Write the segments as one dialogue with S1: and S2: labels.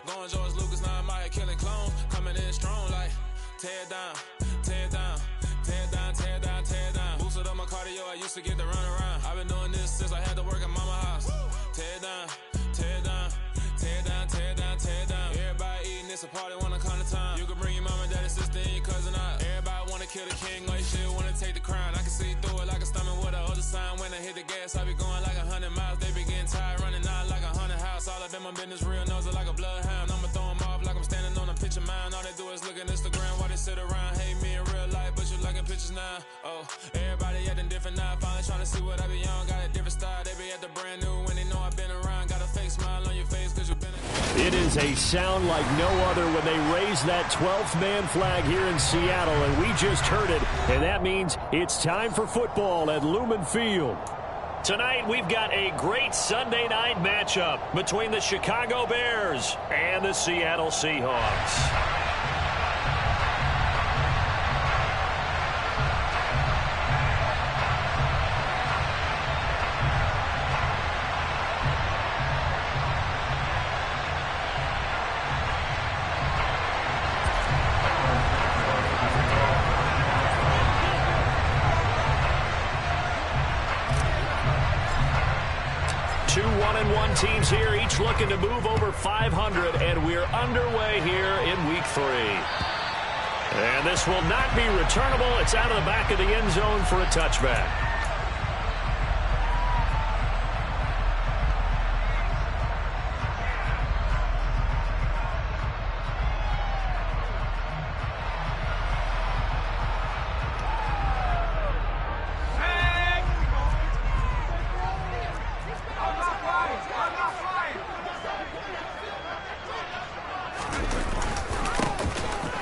S1: Going George Lucas, now I'm out here killing clones. Coming in strong like, tear down, tear down, tear down, tear down, tear down. Boosted up my cardio, I used to get to run around. I've been doing this since I had to work at mama house. Tear down, tear down, tear down, tear down, tear down. Everybody eating, it's a party, wanna come to time. You can bring your mama, daddy, sister, and your cousin out. Everybody wanna kill the king, or you shit wanna take the crown. I can see through it like a stomach with a other sign. When I hit the gas, I be going like 100 miles. They be getting tired, running out like 100 house. All of them, my business real, nose it like a bloodhound. I'ma throw them off like I'm standing on a picture mound. All they do is look at Instagram while they sit around. Hate me in real life, but you liking pictures now. Oh, everybody acting different now. Finally trying to see what I be on. Got a different style, they be at the brand new when they know I've been around. Got a fake smile on your face cause you've been
S2: It is a sound like no other when they raise that 12th man flag here in Seattle, and we just heard it, and that means it's time for football at Lumen Field. Tonight, we've got a great Sunday night matchup between the Chicago Bears and the Seattle Seahawks. Two 1-1 teams here, each looking to move over 500, and we're underway here in Week 3. And this will not be returnable. It's out of the back of the end zone for a touchback.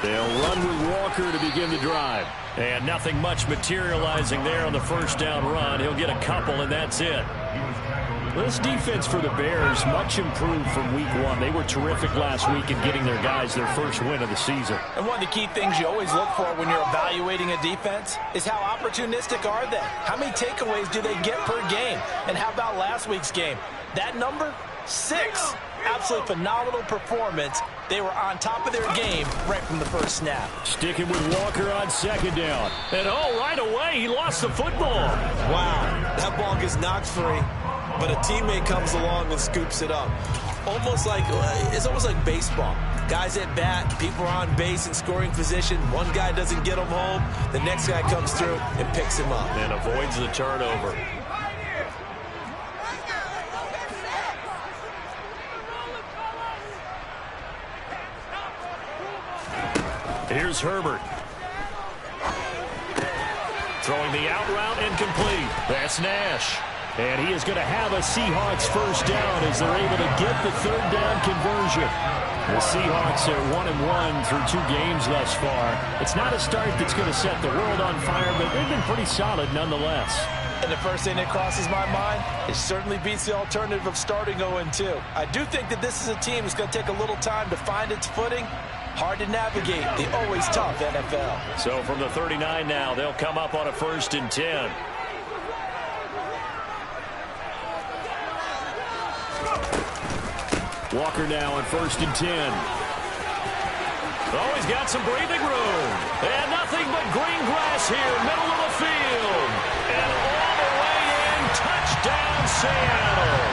S2: They'll run with Walker to begin the drive. And nothing much materializing there on the first down run. He'll get a couple, and that's it. This defense for the Bears, much improved from Week 1. They were terrific last week in getting their guys their first win of the season.
S3: And one of the key things you always look for when you're evaluating a defense is how opportunistic are they? How many takeaways do they get per game? And how about last week's game? That number? 6. Absolutely phenomenal performance. They were on top of their game right from the first snap.
S2: Sticking with Walker on second down. And right away, he lost the football.
S4: Wow, that ball gets knocked free, but a teammate comes along and scoops it up. It's almost like baseball. Guys at bat, people are on base in scoring position. One guy doesn't get him home. The next guy comes through and picks him up.
S2: And avoids the turnover. Here's Herbert. Throwing the out route incomplete. That's Nash. And he is going to have a Seahawks first down as they're able to get the third down conversion. The Seahawks are 1-1 through 2 games thus far. It's not a start that's going to set the world on fire, but they've been pretty solid nonetheless.
S3: And the first thing that crosses my mind, it certainly beats the alternative of starting 0-2. I do think that this is a team that's going to take a little time to find its footing. Hard to navigate the always tough NFL.
S2: So from the 39 now, they'll come up on a 1st and 10. Walker now on 1st and 10. Oh, he's got some breathing room. And nothing but green grass here, middle of the field. And all the way in, touchdown Seattle.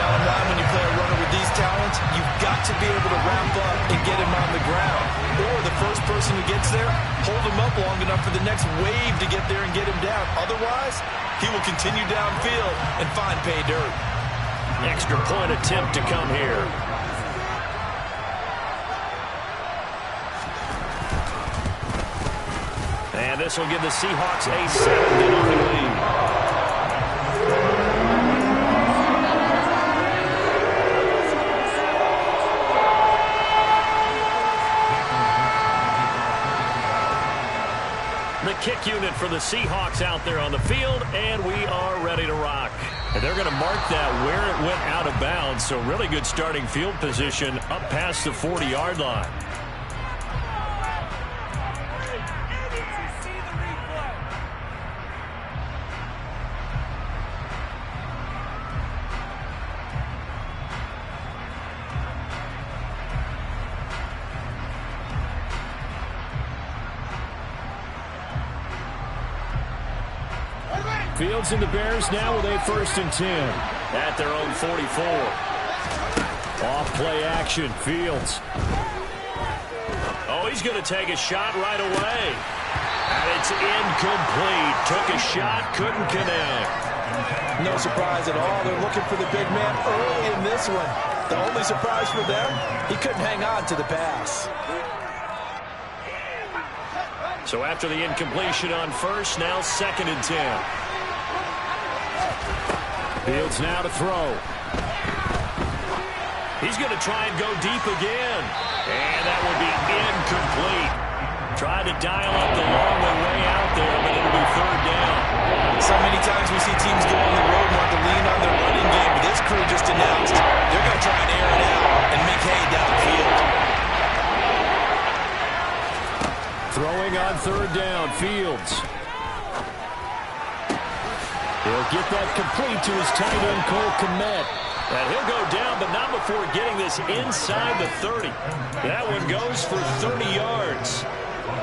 S4: Bottom line, when you play a runner with these talents, you've got to be able to wrap up and get him on the ground. Or the first person who gets there, hold him up long enough for the next wave to get there and get him down. Otherwise, he will continue downfield and find pay dirt.
S2: Extra point attempt to come here. And this will give the Seahawks a 7-0 lead. The kick unit for the Seahawks out there on the field, and we are ready to rock. And they're going to mark that where it went out of bounds, so really good starting field position up past the 40-yard line. Fields and the Bears now with a 1st and 10 at their own 44. Off play action, Fields. Oh, he's going to take a shot right away. And it's incomplete. Took a shot, couldn't connect.
S3: No surprise at all. They're looking for the big man early in this one. The only surprise for them, he couldn't hang on to the pass.
S2: So after the incompletion on 1st, now 2nd and 10. Fields now to throw. He's going to try and go deep again. And that will be incomplete. Tried to dial up the long way out there, but it'll be 3rd down.
S3: So many times we see teams go on the road and want to lean on their running game, but this crew just announced they're going to try and air it out and make hay downfield.
S2: Throwing on 3rd down, Fields. He'll get that complete to his tight end, Cole Kmet. And he'll go down, but not before getting this inside the 30. That one goes for 30 yards.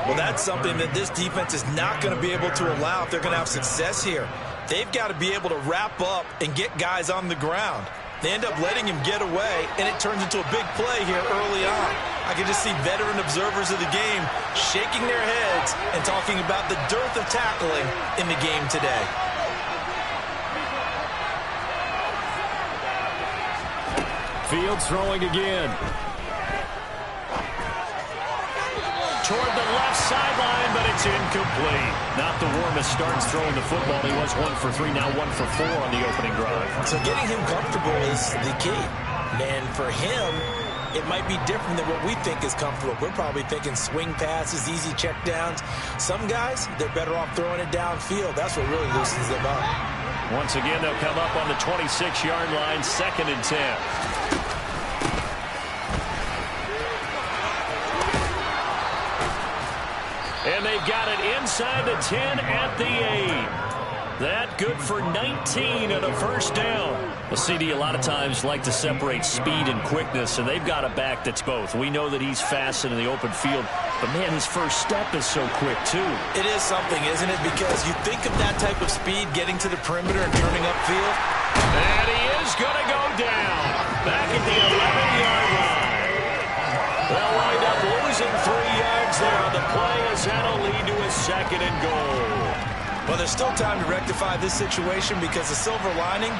S3: Well, that's something that this defense is not going to be able to allow if they're going to have success here. They've got to be able to wrap up and get guys on the ground. They end up letting him get away, and it turns into a big play here early on. I can just see veteran observers of the game shaking their heads and talking about the dearth of tackling in the game today.
S2: Fields throwing again. Toward the left sideline, but it's incomplete. Not the warmest starts throwing the football. He was 1 for 3, now 1 for 4 on the opening drive.
S3: So getting him comfortable is the key. And for him, it might be different than what we think is comfortable. We're probably thinking swing passes, easy checkdowns. Some guys, they're better off throwing it downfield. That's what really loosens them up.
S2: Once again, they'll come up on the 26-yard line, 2nd and 10. And they've got it inside the 10 at the 8. That good for 19 and a 1st down. Well, CD, a lot of times like to separate speed and quickness, and they've got a back that's both. We know that he's fast in the open field, but, man, his first step is so quick, too.
S3: It is something, isn't it? Because you think of that type of speed getting to the perimeter and turning upfield.
S2: And he is going to go down. Back at the 11-yard line. They'll wind up losing 3 yards there on the play as that'll lead to a 2nd and goal.
S3: Well, there's still time to rectify this situation because the silver lining,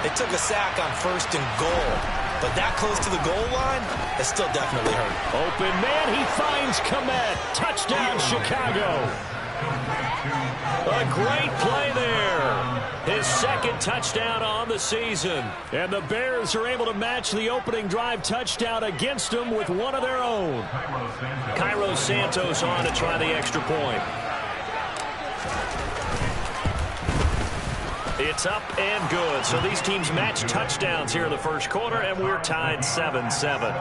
S3: they took a sack on 1st and goal. But that close to the goal line, it still definitely hurt.
S2: Open man, he finds Kmet. Touchdown, Chicago. A great play there. His 2nd touchdown on the season. And the Bears are able to match the opening drive touchdown against them with one of their own. Cairo Santos on to try the extra point. It's up and good. So these teams match touchdowns here in the first quarter, and we're tied 7-7.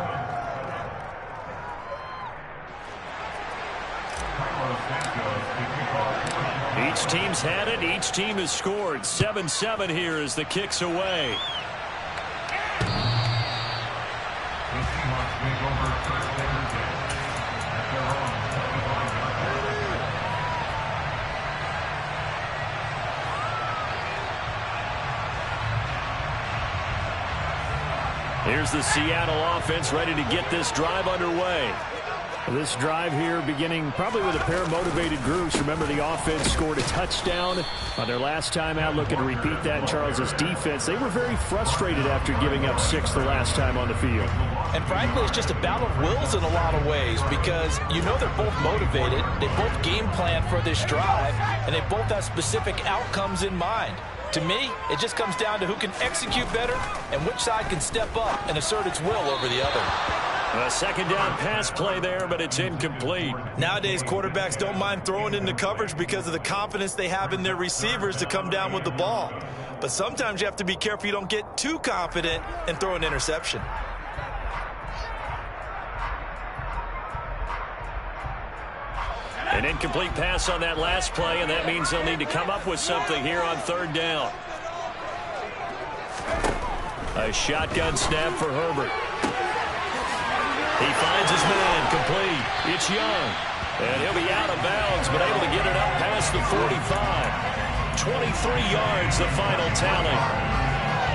S2: Each team's had it. Each team has scored. 7-7 here as the kick's away. Here's the Seattle offense ready to get this drive underway. This drive here beginning probably with a pair of motivated groups. Remember, the offense scored a touchdown on their last time out. Looking to repeat that in Charles's defense. They were very frustrated after giving up 6 the last time on the field.
S3: And frankly, it's just a battle of wills in a lot of ways because you know they're both motivated. They both game plan for this drive, and they both have specific outcomes in mind. To me, it just comes down to who can execute better and which side can step up and assert its will over the other.
S2: A 2nd down pass play there, but it's incomplete.
S3: Nowadays, quarterbacks don't mind throwing into coverage because of the confidence they have in their receivers to come down with the ball. But sometimes you have to be careful you don't get too confident and throw an interception.
S2: An incomplete pass on that last play, and that means they'll need to come up with something here on 3rd down. A shotgun snap for Herbert. He finds his man, complete. It's Young. And he'll be out of bounds, but able to get it up past the 45. 23 yards, the final tally.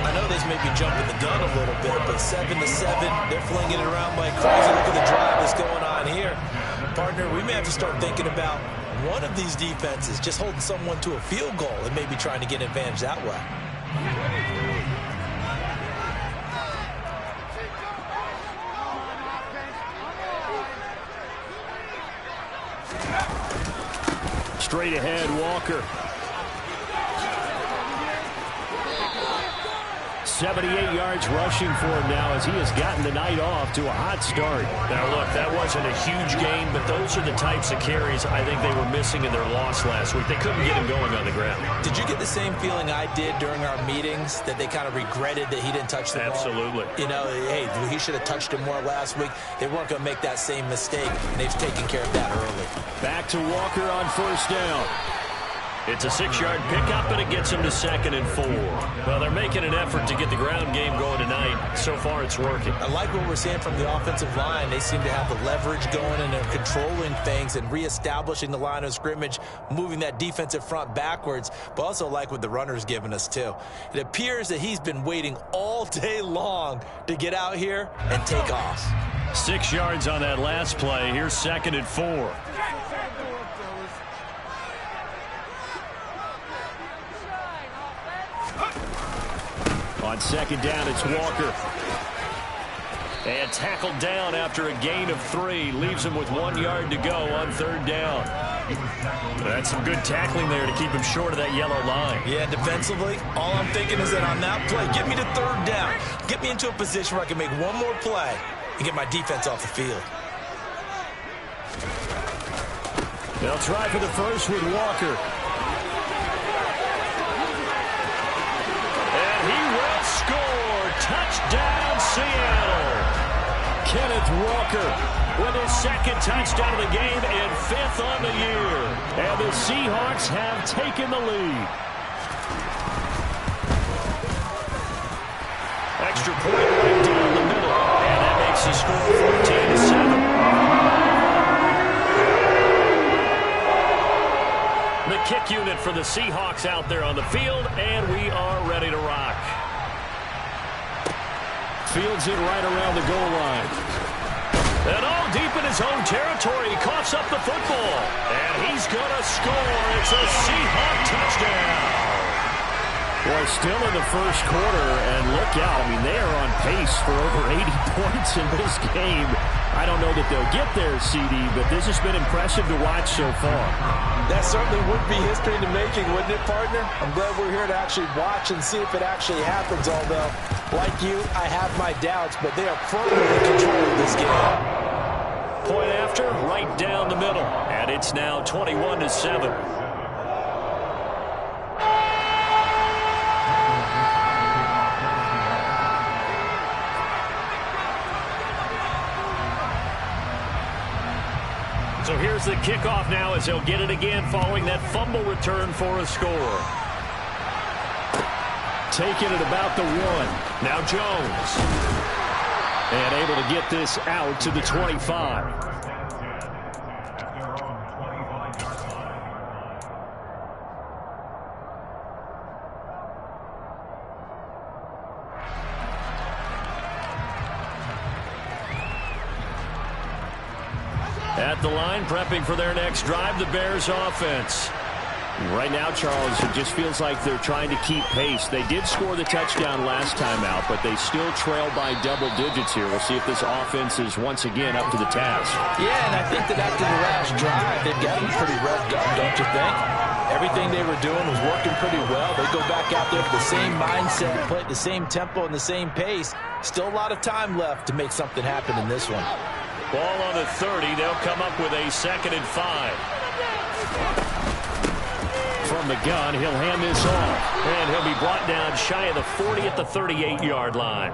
S3: I know this may be jumping the gun a little bit, but 7-7, they're flinging it around like crazy. Look at the drive that's going on here. Partner, we may have to start thinking about one of these defenses just holding someone to a field goal and maybe trying to get an advantage that way.
S2: Straight ahead, Walker. 78 yards rushing for him now as he has gotten the night off to a hot start.
S5: Now, look, that wasn't a huge game, but those are the types of carries I think they were missing in their loss last week. They couldn't get him going on the ground.
S3: Did you get the same feeling I did during our meetings, that they kind of regretted that he didn't touch the ball?
S5: Absolutely.
S3: You know, hey, he should have touched it more last week. They weren't going to make that same mistake, and they've taken care of that early.
S2: Back to Walker on first down.
S5: It's a 6-yard pickup, and it gets him to 2nd and 4. Well, they're making an effort to get the ground game going tonight. So far, it's working.
S3: I like what we're seeing from the offensive line. They seem to have the leverage going, and they're controlling things and reestablishing the line of scrimmage, moving that defensive front backwards, but also like what the runner's giving us, too. It appears that he's been waiting all day long to get out here and take off.
S2: 6 yards on that last play. Here's 2nd and 4. On 2nd down, it's Walker. And tackled down after a gain of 3. Leaves him with 1 yard to go on 3rd down. That's some good tackling there to keep him short of that yellow line.
S3: Yeah, defensively, all I'm thinking is that on that play, get me to 3rd down. Get me into a position where I can make one more play and get my defense off the field.
S2: They'll try for the first with Walker. Touchdown, Seattle. Kenneth Walker with his 2nd touchdown of the game and 5th on the year. And the Seahawks have taken the lead. Extra point right down the middle. And that makes the score 14-7. The kick unit for the Seahawks out there on the field, and we are ready to rock. Fields it right around the goal line. And all deep in his own territory, he coughs up the football. And he's going to score. It's a Seahawk touchdown. Boy, still in the first quarter, and look out. I mean, they are on pace for over 80 points in this game. I don't know that they'll get there, CD, but this has been impressive to watch so far.
S3: That certainly would be history in the making, wouldn't it, partner? I'm glad we're here to actually watch and see if it actually happens, although, like you, I have my doubts, but they are firmly in control of this game.
S2: Point after, right down the middle, and it's now 21-7. So here's the kickoff now as they'll get it again following that fumble return for a score. Taking it about the 1. Now Jones. And able to get this out to the 25. At the line, prepping for their next drive, the Bears offense. Right now, Charles, it just feels like they're trying to keep pace. They did score the touchdown last time out, but they still trail by double digits here. We'll see if this offense is once again up to the task.
S3: Yeah, and I think that after the last drive, they've got them pretty revved up, don't you think? Everything they were doing was working pretty well. They go back out there with the same mindset, play at the same tempo and the same pace. Still a lot of time left to make something happen in this one.
S2: Ball on the 30. They'll come up with a 2nd and 5. From the gun, he'll hand this off. And he'll be brought down shy of the 40 at the 38-yard line.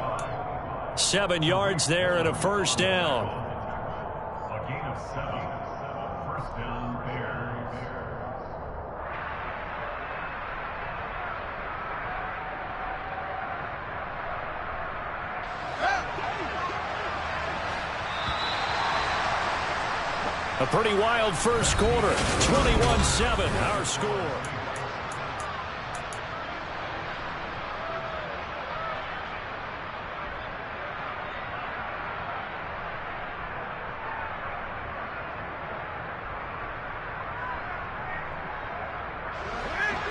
S2: 7 yards there and a first down.
S6: A gain of 7. First down, Bears.
S2: A pretty wild first quarter. 21-7, our score.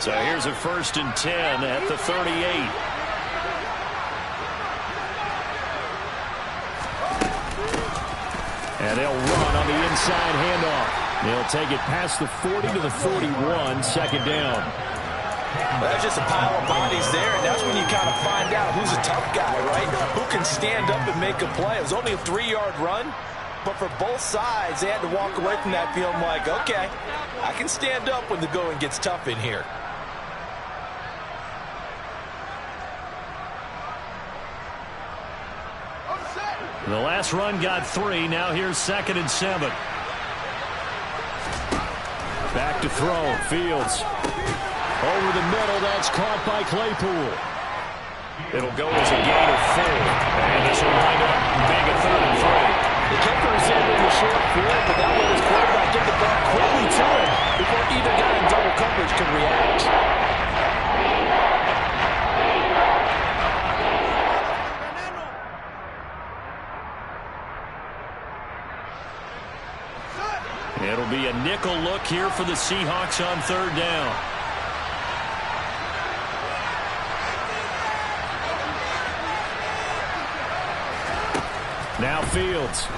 S2: So here's a 1st and 10 at the 38. And they'll run on the inside handoff. They'll take it past the 40 to the 41, 2nd down.
S3: That's just a pile of bodies there, and that's when you kind of find out who's a tough guy, right? Who can stand up and make a play. It was only a 3-yard run, but for both sides, they had to walk away from that feeling like, okay, I can stand up when the going gets tough in here.
S2: The last run got 3. Now here's 2nd and 7. Back to throw. Fields. Over the middle. That's caught by Claypool. It'll go as a gain of 4. And this will wind up being a 3rd and 3.
S3: The kicker is in the short field, but that let his quarterback get the ball quickly to him before either guy in double coverage can react.
S2: It'll be a nickel look here for the Seahawks on 3rd down. Now Fields.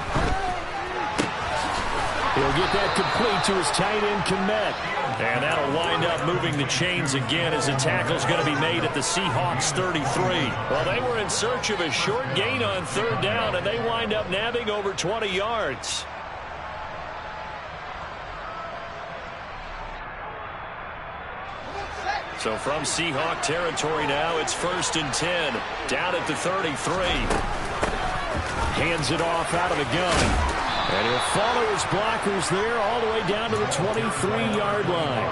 S2: He'll get that complete to his tight end, Kmet. And that'll wind up moving the chains again as the tackle's going to be made at the Seahawks 33. Well, they were in search of a short gain on 3rd down, and they wind up nabbing over 20 yards. So from Seahawk territory now, it's 1st and 10. Down at the 33. Hands it off out of the gun. And he'll follow his blockers there all the way down to the 23-yard line.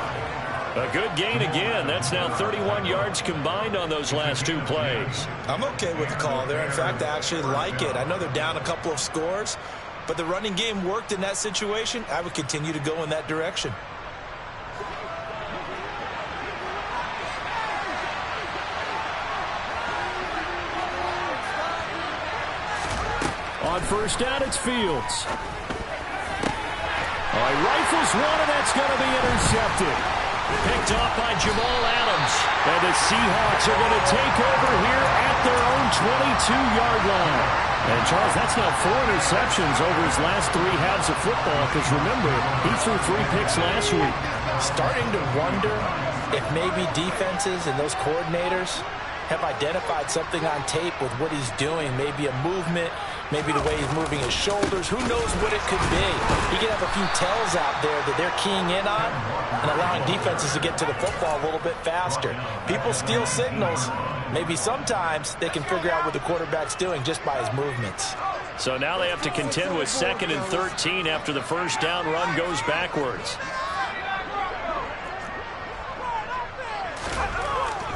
S2: A good gain again. That's now 31 yards combined on those last 2 plays.
S3: I'm okay with the call there. In fact, I actually like it. I know they're down a couple of scores, but the running game worked in that situation. I would continue to go in that direction.
S2: On 1st down, it's Fields. All right, rifles one, and that's going to be intercepted. Picked off by Jamal Adams. And the Seahawks are going to take over here at their own 22-yard line. And, Charles, that's now 4 interceptions over his last 3 halves of football, because, remember, he threw 3 picks last week.
S3: Starting to wonder if maybe defenses and those coordinators have identified something on tape with what he's doing. Maybe a movement, maybe the way he's moving his shoulders. Who knows what it could be? He could have a few tells out there that they're keying in on and allowing defenses to get to the football a little bit faster. People steal signals. Maybe sometimes they can figure out what the quarterback's doing just by his movements.
S2: So now they have to contend with 2nd and 13 after the 1st down run goes backwards.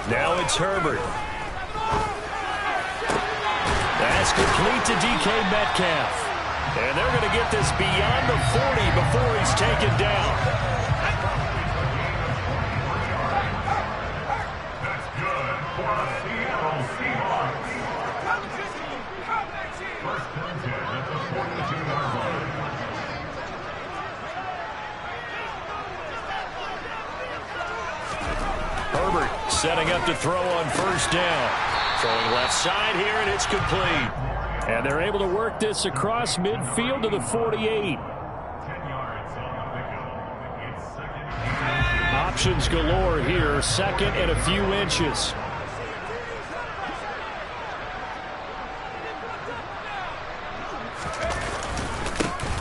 S2: Now it's Herbert. That's complete to DK Metcalf. And they're going to get this beyond the 40 before he's taken down.
S6: That's good for the Seattle Seahawks. 1st and 10 at the 42-yard line.
S2: Herbert setting up to throw on 1st down. Throwing left side here, and it's complete. And they're able to work this across midfield to the 48.
S6: 10 yards on the pickup. It's 2nd.
S2: Options galore here. 2nd and a few inches.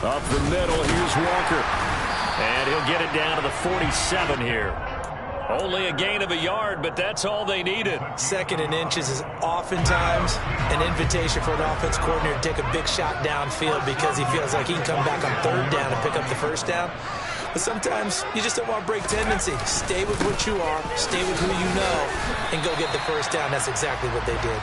S2: Up the middle, here's Walker. And he'll get it down to the 47 here. Only a gain of a yard, but that's all they needed.
S3: 2nd and inches is oftentimes an invitation for an offense coordinator to take a big shot downfield because he feels like he can come back on 3rd down and pick up the 1st down. But sometimes you just don't want to break tendency. Stay with what you are, stay with who you know, and go get the 1st down. That's exactly what they did.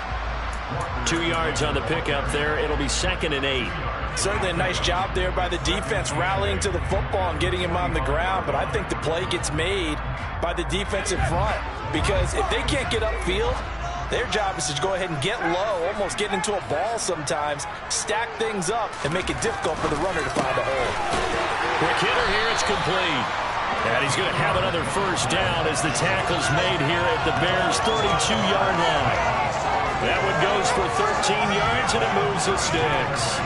S2: 2 yards on the pickup there. It'll be 2nd and 8.
S3: Certainly a nice job there by the defense rallying to the football and getting him on the ground, but I think the play gets made by the defensive front because if they can't get upfield, their job is to go ahead and get low, almost get into a ball sometimes, stack things up, and make it difficult for the runner to find a hole.
S2: Quick hitter here, it's complete. And he's going to have another first down as the tackle's made here at the Bears' 32-yard line. That one goes for 13 yards, and it moves the sticks.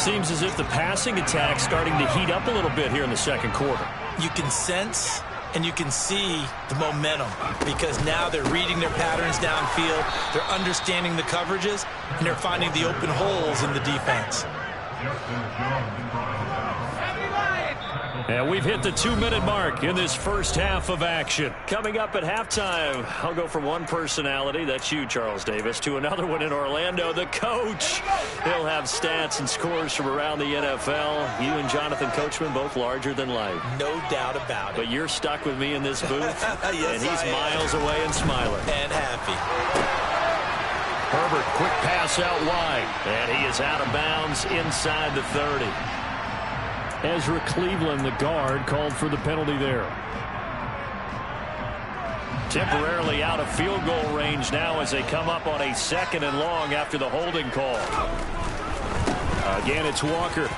S2: Seems as if the passing attack's starting to heat up a little bit here in the second quarter.
S3: You can sense and you can see the momentum because now they're reading their patterns downfield, they're understanding the coverages, and they're finding the open holes in the defense.
S2: And we've hit the 2-minute mark in this first half of action.
S5: Coming up at halftime, I'll go from one personality, that's you, Charles Davis, to another one in Orlando, the coach. He'll have stats and scores from around the NFL. You and Jonathan Coachman, both larger than life.
S3: No doubt about it.
S5: But you're stuck with me in this booth,
S3: yes,
S5: and he's miles away and smiling.
S3: And happy.
S2: Herbert, quick pass out wide.
S5: And he is out of bounds inside the 30.
S2: Ezra Cleveland, the guard, called for the penalty there.
S5: Temporarily out of field goal range now as they come up on a 2nd and long after the holding call.
S2: Again, it's Walker.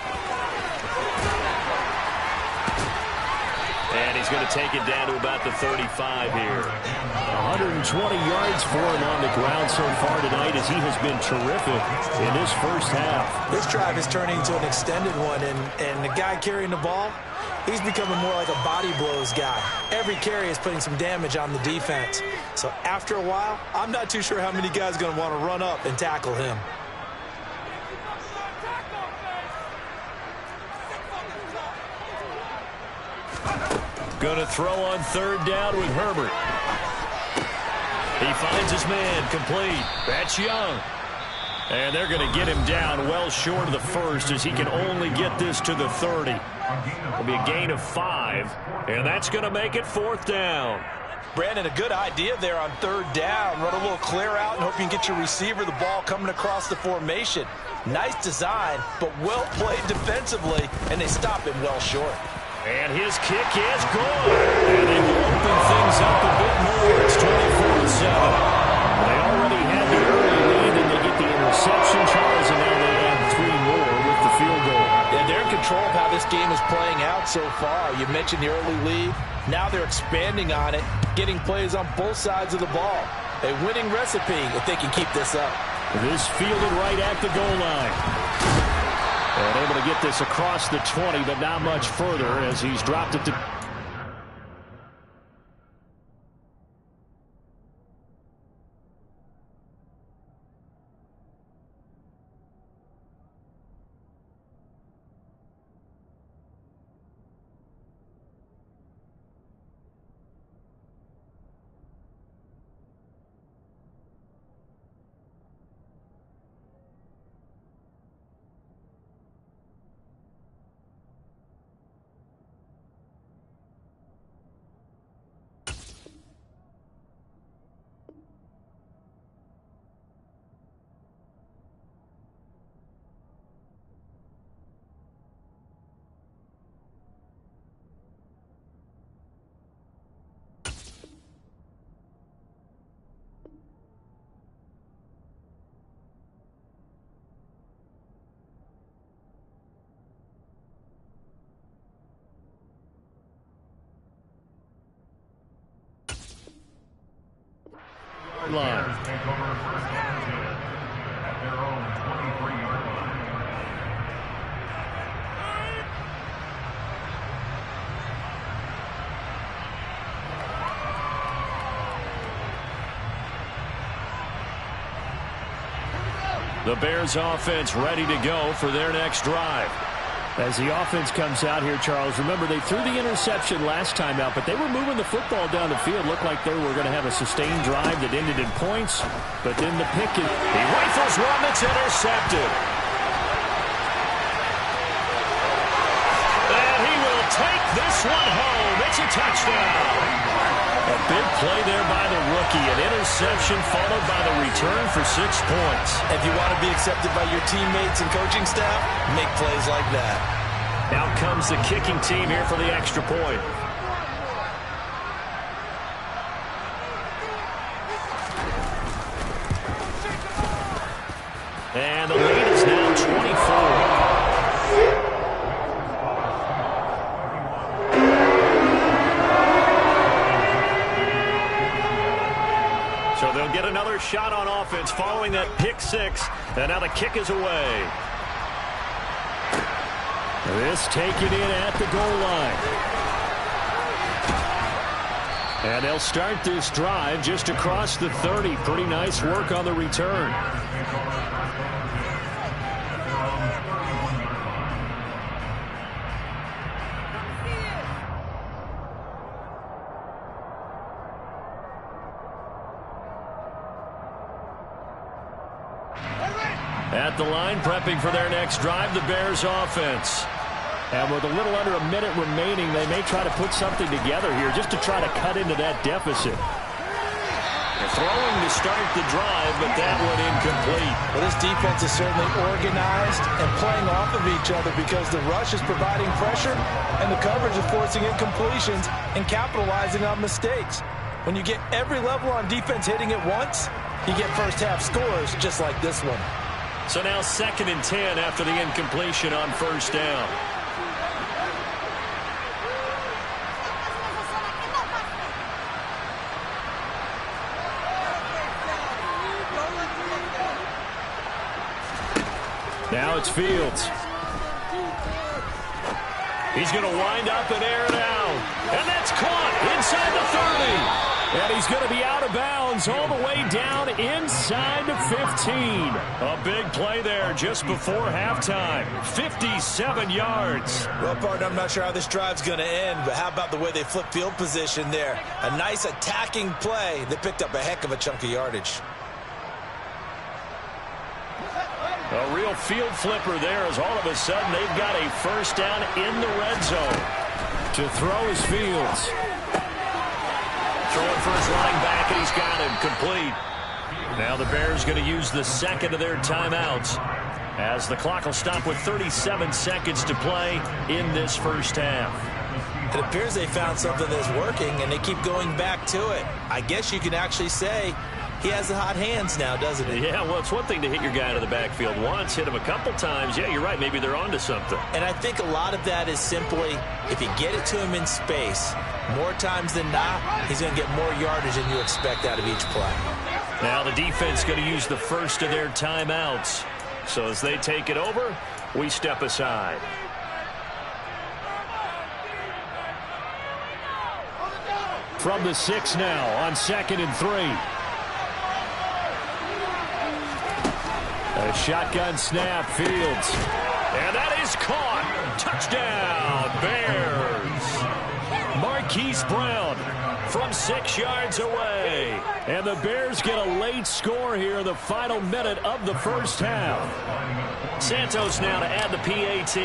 S5: And he's going to take it down to about the 35 here.
S2: 120 yards for him on the ground so far tonight as he has been terrific in this first half.
S3: This drive is turning into an extended one, and the guy carrying the ball, he's becoming more like a body blows guy. Every carry is putting some damage on the defense. So after a while, I'm not too sure how many guys are going to want to run up and tackle him.
S2: Going to throw on 3rd down with Herbert.
S5: He finds his man, complete.
S2: That's Young. And they're going to get him down well short of the first as he can only get this to the 30. It'll be a gain of 5, and that's going to make it 4th down.
S3: Brandon, a good idea there on 3rd down. Run a little clear out and hope you can get your receiver the ball coming across the formation. Nice design, but well played defensively, and they stop him well short.
S2: And his kick is good. And they will open things up a bit more. It's 24-7. They already had the early lead, and they get the interception, Charles, and now they add 3 more with the field goal.
S3: Yeah, they're in control of how this game is playing out so far. You mentioned the early lead. Now they're expanding on it, getting plays on both sides of the ball. A winning recipe if they can keep this up.
S2: This fielded right at the goal line. And able to get this across the 20, but not much further as he's dropped it to... line.
S6: Take over 1st and 10 at their own 23-yard line.
S2: The Bears offense ready to go for their next drive. As the offense comes out here, Charles, remember they threw the interception last time out, but they were moving the football down the field. Looked like they were going to have a sustained drive that ended in points, but then the pick, he rifles one that's intercepted. And he will take this one home. It's a touchdown. A big play there by the rookie. An interception followed by the return for 6 points.
S3: If you want to be accepted by your teammates and coaching staff, make plays like that.
S2: Out comes the kicking team here for the extra point. And the lead is now 24. So they'll get another shot on offense following that pick six. And now the kick is away. This taken in at the goal line. And they'll start this drive just across the 30. Pretty nice work on the return. At the line, prepping for their next drive, the Bears offense. And with a little under a minute remaining, they may try to put something together here just to try to cut into that deficit. They're throwing to start the drive, but that one incomplete.
S3: Well, this defense is certainly organized and playing off of each other because the rush is providing pressure and the coverage is forcing incompletions and capitalizing on mistakes. When you get every level on defense hitting at once, you get first half scores just like this one.
S2: So now 2nd and 10 after the incompletion on first down. Now it's Fields. He's going to wind up and air it out. And that's caught inside the 30. And he's going to be out of bounds all the way down inside the 15. A big play there just before halftime. 57 yards.
S3: Well, partner, I'm not sure how this drive's going to end, but how about the way they flip field position there? A nice attacking play that picked up a heck of a chunk of yardage.
S2: A real field flipper there as all of a sudden they've got a first down in the red zone. To throw is Fields. Throwing for his line back, and he's got him complete. Now the Bears going to use the second of their timeouts as the clock will stop with 37 seconds to play in this first half.
S3: It appears they found something that's working, and they keep going back to it. I guess you can actually say he has the hot hands now, doesn't he?
S2: Yeah, well, it's one thing to hit your guy out of the backfield once, hit him a couple times. Yeah, you're right. Maybe they're onto something.
S3: And I think a lot of that is simply if you get it to him in space, more times than not, he's going to get more yardage than you expect out of each play.
S2: Now the defense going to use the first of their timeouts. So as they take it over, we step aside. From the 6 now on 2nd and 3. A shotgun snap, Fields. And that is caught. Touchdown, Bears. Marquise Brown from 6 yards away. And the Bears get a late score here in the final minute of the first half. Santos now to add the PAT.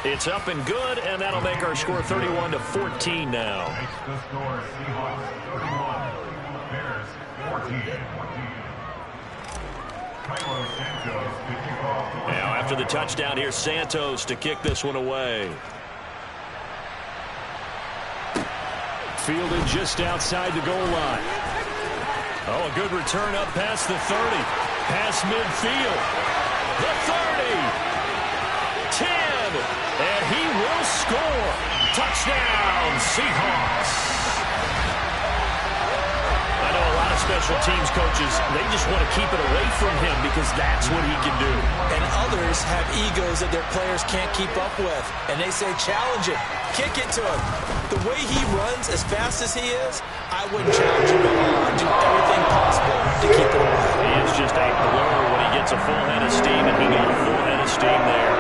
S2: It's up and good, and that'll make our score 31-14 now.
S6: Makes the score Seahawks 31, Bears 14.
S2: Now after the touchdown here, Santos to kick this one away. Fielded just outside the goal line. Oh, a good return up past the 30. Past midfield. The 30. 10. And he will score. Touchdown, Seahawks. I know a lot of special teams coaches, they just want to keep it away from him because that's what he can do.
S3: And others have egos that their players can't keep up with. And they say, challenge him. Kick it to him. The way he runs as fast as he is, I wouldn't challenge him at all. I'd do everything possible to keep it away.
S2: He is just a blur when he gets a full head of steam, and he got a full head of steam there.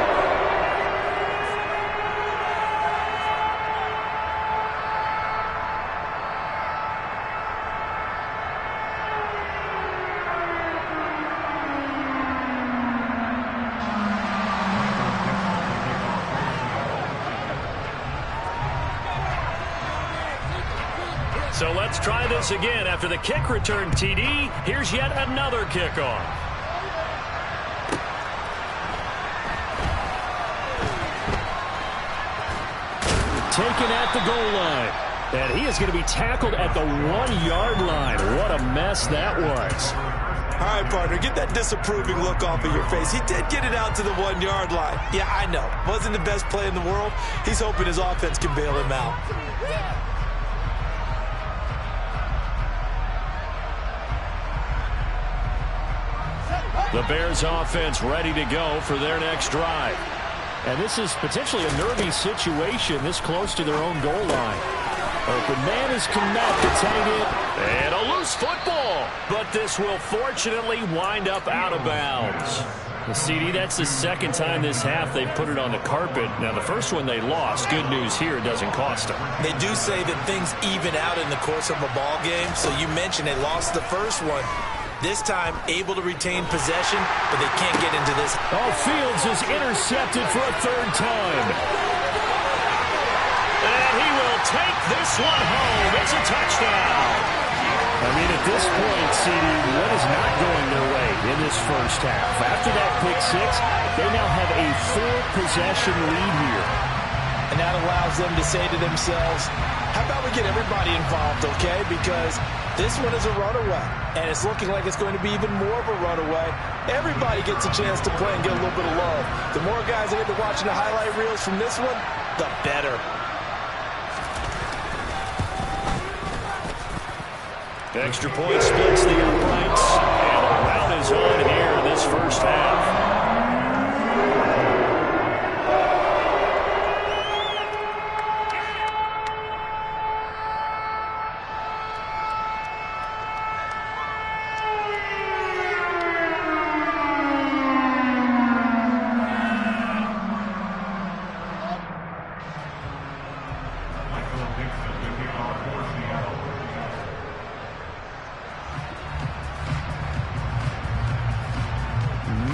S2: So let's try this again. After the kick return, TD, here's yet another kickoff. Taken at the goal line. And he is going to be tackled at the 1-yard line. What a mess that was.
S3: All right, partner, get that disapproving look off of your face. He did get it out to the 1-yard line. Yeah, I know. Wasn't the best play in the world. He's hoping his offense can bail him out.
S2: The Bears offense ready to go for their next drive. And this is potentially a nervy situation this close to their own goal line. Open man is Kmet to tag it. And a loose football. But this will fortunately wind up out of bounds. CD, that's the second time this half they've put it on the carpet. Now, the first one they lost. Good news here, it doesn't cost them.
S3: They do say that things even out in the course of a ball game. So you mentioned they lost the first one. This time, able to retain possession, but they can't get into this.
S2: Oh, Fields is intercepted for a third time. And he will take this one home. It's a touchdown. I mean, at this point, CD, what is not going their way in this first half? After that pick six, they now have a 4-possession lead here.
S3: And that allows them to say to themselves, how about we get everybody involved, okay? Because this one is a runaway, and it's looking like it's going to be even more of a runaway. Everybody gets a chance to play and get a little bit of love. The more guys that get to watching the highlight reels from this one, the better.
S2: Extra point splits the uprights, and the rout is on here in this first half.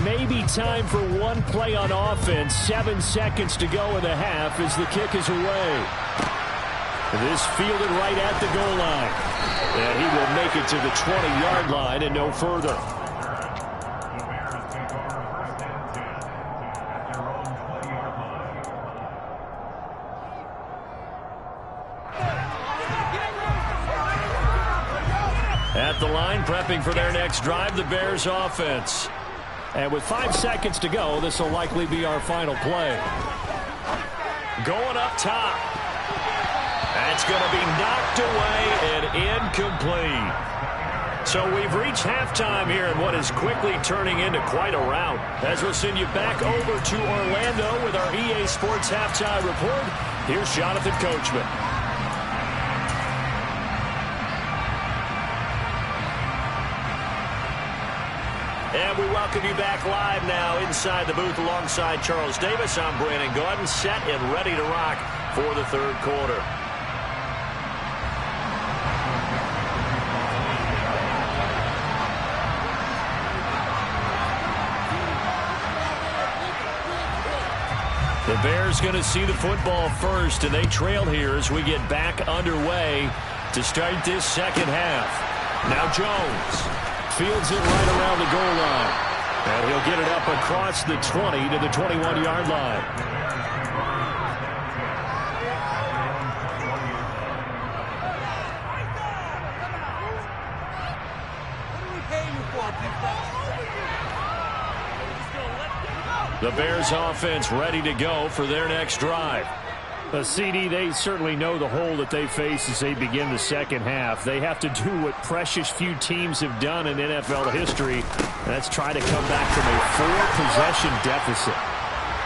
S2: Maybe time for one play on offense. 7 seconds to go in the half as the kick is away. This fielded right at the goal line. And he will make it to the 20-yard line and no further. At the line, prepping for their next drive, the Bears offense. And with 5 seconds to go, this will likely be our final play. Going up top. That's going to be knocked away and incomplete. So we've reached halftime here in what is quickly turning into quite a rout. As we'll send you back over to Orlando with our EA Sports Halftime Report, here's Jonathan Coachman. And we welcome you back live now inside the booth alongside Charles Davis. I'm Brandon Gaudin, set and ready to rock for the third quarter. The Bears going to see the football first, and they trail here as we get back underway to start this second half. Now Jones fields it right around the goal line. And he'll get it up across the 20 to the 21-yard line. The Bears offense ready to go for their next drive. CD, they certainly know the hole that they face as they begin the second half. They have to do what precious few teams have done in NFL history. That's try to come back from a 4-possession deficit.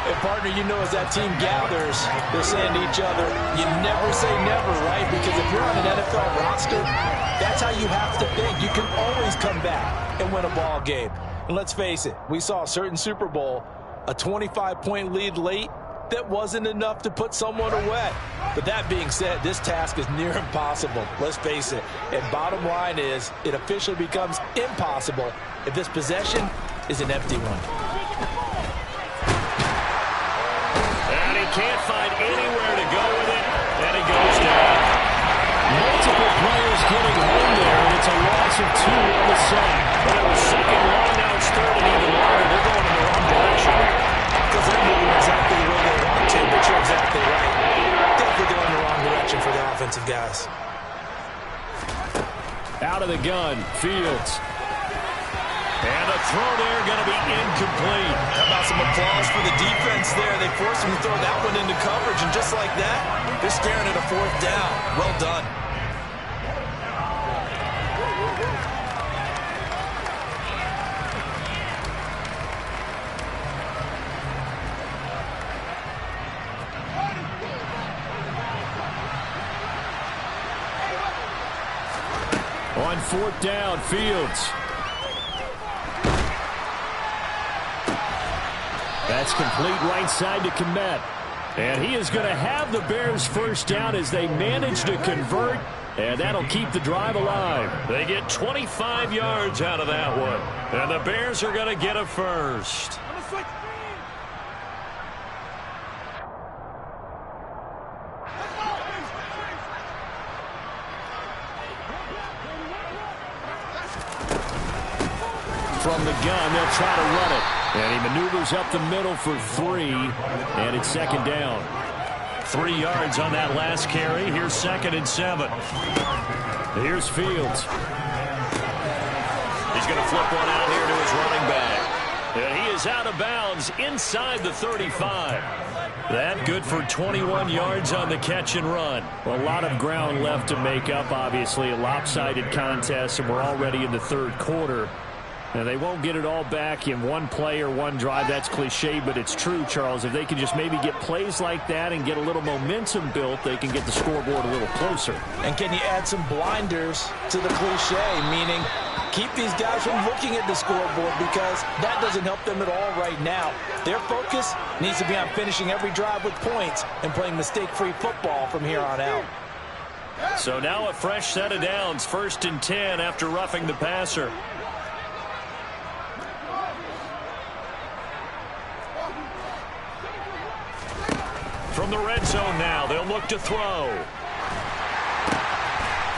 S3: And partner, you know, as that team gathers, they're saying to each other, you never say never, right? Because if you're on an NFL roster, that's how you have to think. You can always come back and win a ball game. And let's face it, we saw a certain Super Bowl, a 25-point lead late, that wasn't enough to put someone away. But that being said, this task is near impossible. Let's face it. And bottom line is, it officially becomes impossible if this possession is an empty one.
S2: And he can't find anywhere to go with it, and he goes down. Multiple players getting home there, and it's a loss of 2 on the sack. But it was second long, now it's third and even longer. They're going in the wrong direction.
S3: Because they're moving exactly the way they want to, but you're exactly right. Definitely going in the wrong direction for the offensive guys.
S2: Out of the gun, Fields. And a throw there going to be incomplete.
S3: How about some applause for the defense there? They forced him to throw that one into coverage, and just like that, they're staring at a 4th down. Well done.
S2: On 4th down, Fields. That's complete right side to Kmet. And he is going to have the Bears first down as they manage to convert. And that'll keep the drive alive.
S5: They get 25 yards out of that one. And the Bears are going to get a first.
S2: From the gun, they'll try to run it. And he maneuvers up the middle for 3. And it's 2nd down.
S5: 3 yards on that last carry. Here's 2nd and 7.
S2: Here's Fields.
S5: He's going to flip one out here to his running back. And he is out of bounds inside the 35. That good for 21 yards on the catch and run.
S2: Well, a lot of ground left to make up, obviously. A lopsided contest, and we're already in the 3rd quarter. And they won't get it all back in one play or one drive. That's cliche, but it's true, Charles. If they can just maybe get plays like that and get a little momentum built, they can get the scoreboard a little closer.
S3: And can you add some blinders to the cliche, meaning keep these guys from looking at the scoreboard, because that doesn't help them at all right now. Their focus needs to be on finishing every drive with points and playing mistake-free football from here on out.
S5: So now a fresh set of downs, 1st and 10 after roughing the passer. From the red zone now, they'll look to throw.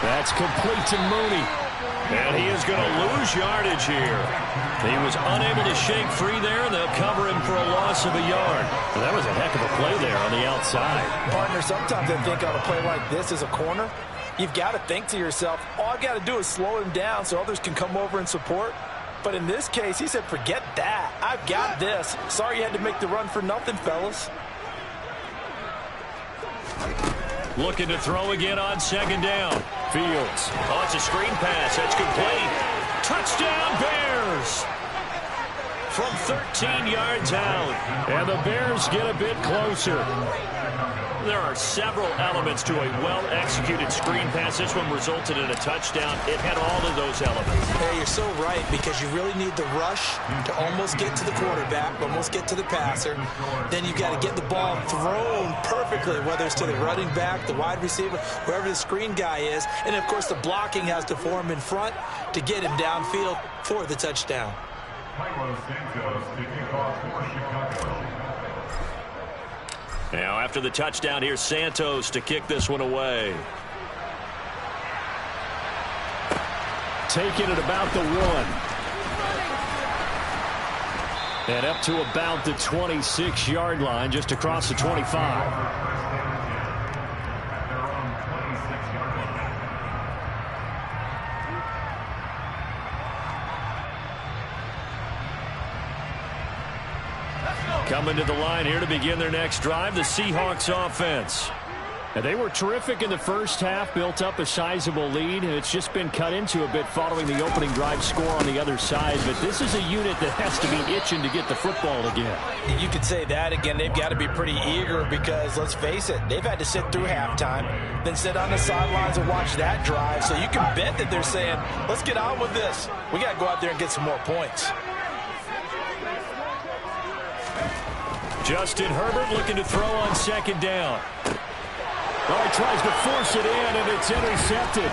S2: That's complete to Mooney.
S5: And he is going to lose yardage here. He was unable to shake free there, and they'll cover him for a loss of a yard.
S2: And that was a heck of a play there on the outside.
S3: Partner, sometimes I think on a play like this as a corner, you've got to think to yourself, all I've got to do is slow him down so others can come over and support. But in this case, he said, forget that. I've got this. Sorry you had to make the run for nothing, fellas.
S5: Looking to throw again on 2nd down.
S2: Fields.
S5: Oh, it's a screen pass. That's complete. Touchdown, Bears! From 13 yards out.
S2: And the Bears get a bit closer.
S5: There are several elements to a well-executed screen pass. This one resulted in a touchdown. It had all of those elements.
S3: Hey, you're so right, because you really need the rush to almost get to the quarterback, almost get to the passer. Then you've got to get the ball thrown perfectly, whether it's to the running back, the wide receiver, whoever the screen guy is. And, of course, the blocking has to form in front to get him downfield for the touchdown.
S5: Now, after the touchdown, here's Santos to kick this one away.
S2: Taking it about the 1. And up to about the 26-yard line, just across the 25. Coming to the line here to begin their next drive, the Seahawks offense. And they were terrific in the first half, built up a sizable lead. It's just been cut into a bit following the opening drive score on the other side. But this is a unit that has to be itching to get the football again.
S3: You could say that again. They've got to be pretty eager because, let's face it, they've had to sit through halftime, then sit on the sidelines and watch that drive. So you can bet that they're saying, let's get on with this. We got to go out there and get some more points.
S2: Justin Herbert looking to throw on 2nd down. Oh, he tries to force it in, and it's intercepted.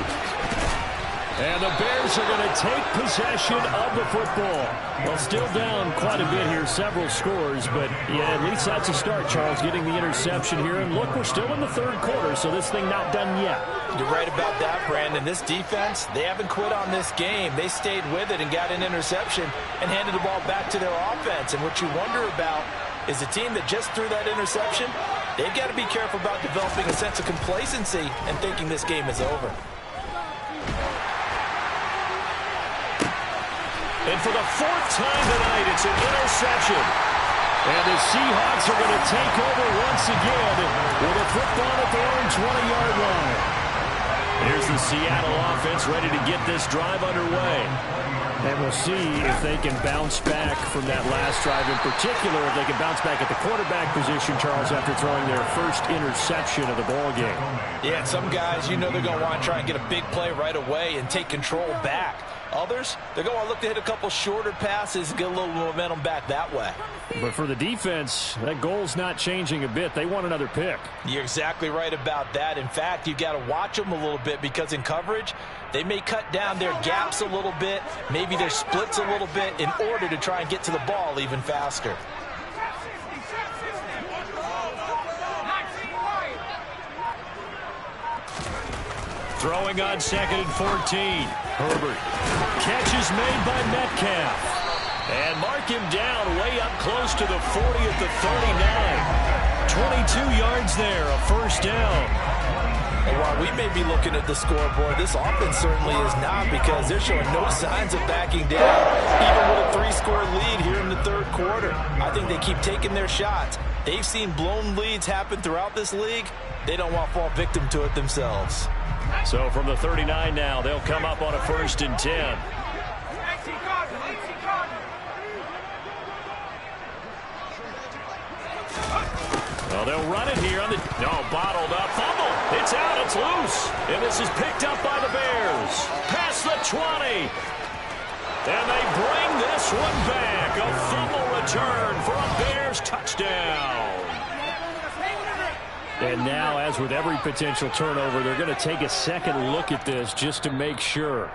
S2: And the Bears are going to take possession of the football. Well, still down quite a bit here, several scores, but yeah, at least that's a start, Charles, getting the interception here. And look, we're still in the 3rd quarter, so this thing not done yet.
S3: You're right about that, Brandon. This defense, they haven't quit on this game. They stayed with it and got an interception and handed the ball back to their offense. And what you wonder about is the team that just threw that interception, they've got to be careful about developing a sense of complacency and thinking this game is over.
S5: And for the 4th time tonight, it's an interception.
S2: And the Seahawks are going to take over once again with a football at their own 20-yard line.
S5: Here's the Seattle offense ready to get this drive underway.
S2: And we'll see if they can bounce back from that last drive, in particular, if they can bounce back at the quarterback position, Charles, after throwing their first interception of the ball game.
S3: Yeah, some guys, you know they're going to want to try and get a big play right away and take control back. Others, they're going to look to hit a couple shorter passes and get a little momentum back that way.
S2: But for the defense, that goal's not changing a bit. They want another pick.
S3: You're exactly right about that. In fact, you've got to watch them a little bit because in coverage, they may cut down their gaps a little bit, maybe their splits a little bit in order to try and get to the ball even faster.
S2: Throwing on 2nd and 14. Herbert. Catch is made by Metcalf.
S5: And mark him down way up close to the 40 at the 39. 22 yards there, a first down.
S3: And while we may be looking at the scoreboard, this offense certainly is not, because they're showing no signs of backing down, even with a 3-score lead here in the third quarter. I think they keep taking their shots. They've seen blown leads happen throughout this league. They don't want to fall victim to it themselves.
S5: So from the 39 now, they'll come up on a 1st and 10. Well, they'll run it here on the... No, bottled up. Fumble. It's out. It's loose. And this is picked up by the Bears. Past the 20. And they bring this one back. A fumble return for a Bears touchdown.
S2: And now, as with every potential turnover, they're going to take a second look at this just to make sure.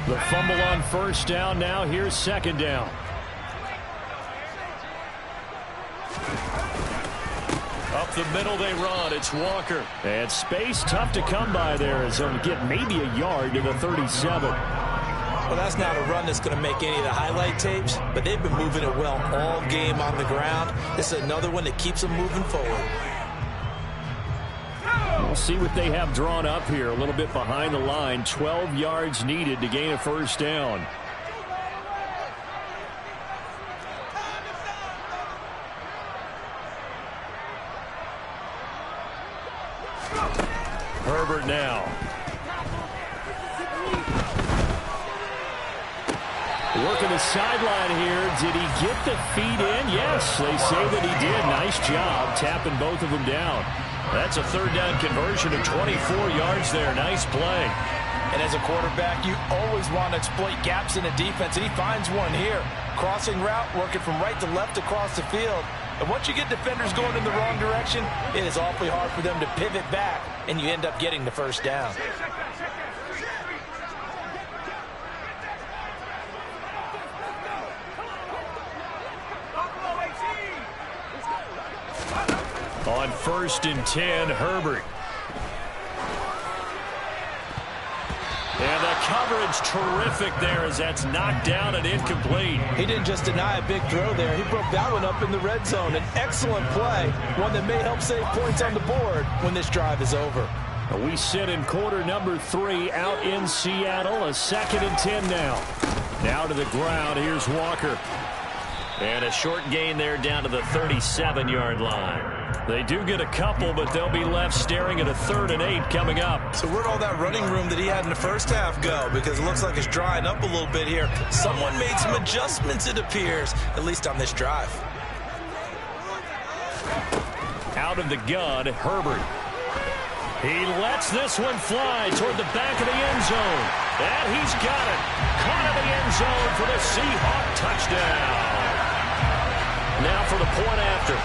S2: The fumble on 1st down. Now here's 2nd down.
S5: Up the middle they run. It's Walker.
S2: And space tough to come by there as he'll get maybe a yard to the 37.
S3: Well, that's not a run that's going to make any of the highlight tapes, but they've been moving it well all game on the ground. This is another one that keeps them moving forward.
S2: We'll see what they have drawn up here. A little bit behind the line. 12 yards needed to gain a 1st down. Herbert now. Working the sideline here. Did he get the feet in? Yes, they say that he did. Nice job tapping both of them down.
S5: That's a 3rd down conversion of 24 yards there. Nice play.
S3: And as a quarterback, you always want to exploit gaps in the defense, and he finds one here. Crossing route, working from right to left across the field. And once you get defenders going in the wrong direction, it is awfully hard for them to pivot back, and you end up getting the 1st down.
S2: On 1st and 10, Herbert.
S5: And the coverage terrific there as that's knocked down and incomplete.
S3: He didn't just deny a big throw there. He broke that one up in the red zone. An excellent play, one that may help save points on the board when this drive is over.
S2: We sit in quarter number 3 out in Seattle. A 2nd and 10 now. Now to the ground. Here's Walker.
S5: And a short gain there down to the 37-yard line.
S2: They do get a couple, but they'll be left staring at a 3rd and 8 coming up.
S4: So where'd all that running room that he had in the first half go? Because it looks like it's drying up a little bit here. Someone made some adjustments, it appears, at least on this drive.
S2: Out of the gun, Herbert. He lets this one fly toward the back of the end zone. And he's got it. Caught in the end zone for the Seahawk touchdown. Now for the point after.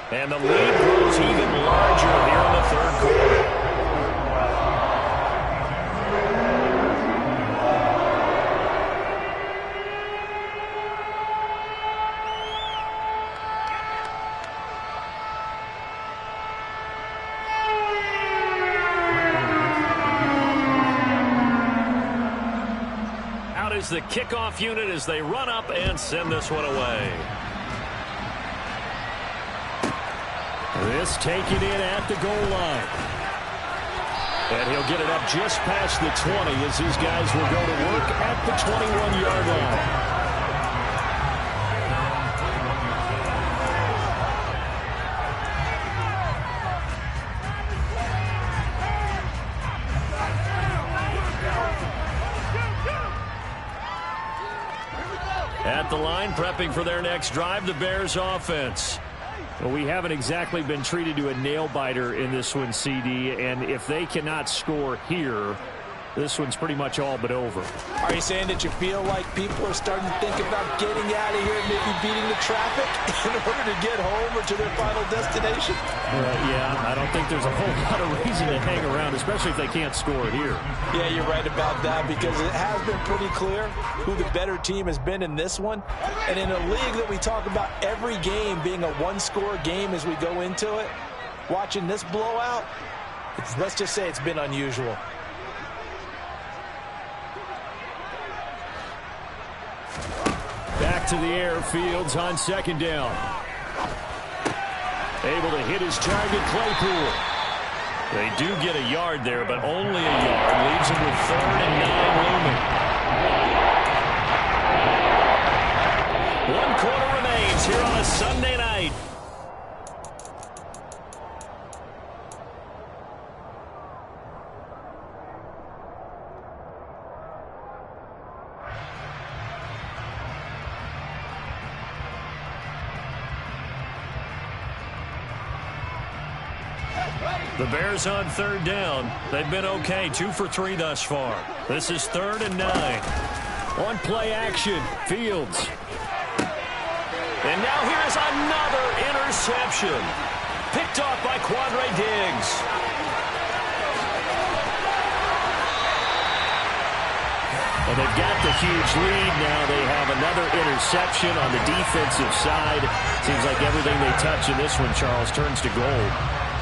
S2: And the lead grows even larger here in the 3rd quarter. Out is the kickoff unit as they run up and send this one away. This taken in at the goal line. And he'll get it up just past the 20 as his guys will go to work at the 21-yard line. At the line, prepping for their next drive, the Bears offense. Well, we haven't exactly been treated to a nail-biter in this one, CD, and if they cannot score here, this one's pretty much all but over.
S3: Are you saying that you feel like people are starting to think about getting out of here, maybe beating the traffic in order to get home or to their final destination?
S2: Yeah, I don't think there's a whole lot of reason to hang around, especially if they can't score here.
S3: Yeah, you're right about that because it has been pretty clear who the better team has been in this one. And in a league that we talk about every game being a one-score game as we go into it, watching this blowout, let's just say it's been unusual.
S2: Back to the air, Fields on second down. Able to hit his target, Claypool. They do get a yard there, but only a yard. Leaves him with 3rd and 9 looming. 1 quarter remains here on a Sunday night. The Bears on 3rd down. They've been okay, 2 for 3 thus far. This is 3rd and 9. On play action, Fields. And now here is another interception. Picked off by Quandre Diggs. And they've got the huge lead. Now they have another interception on the defensive side. Seems like everything they touch in this one, Charles, turns to gold.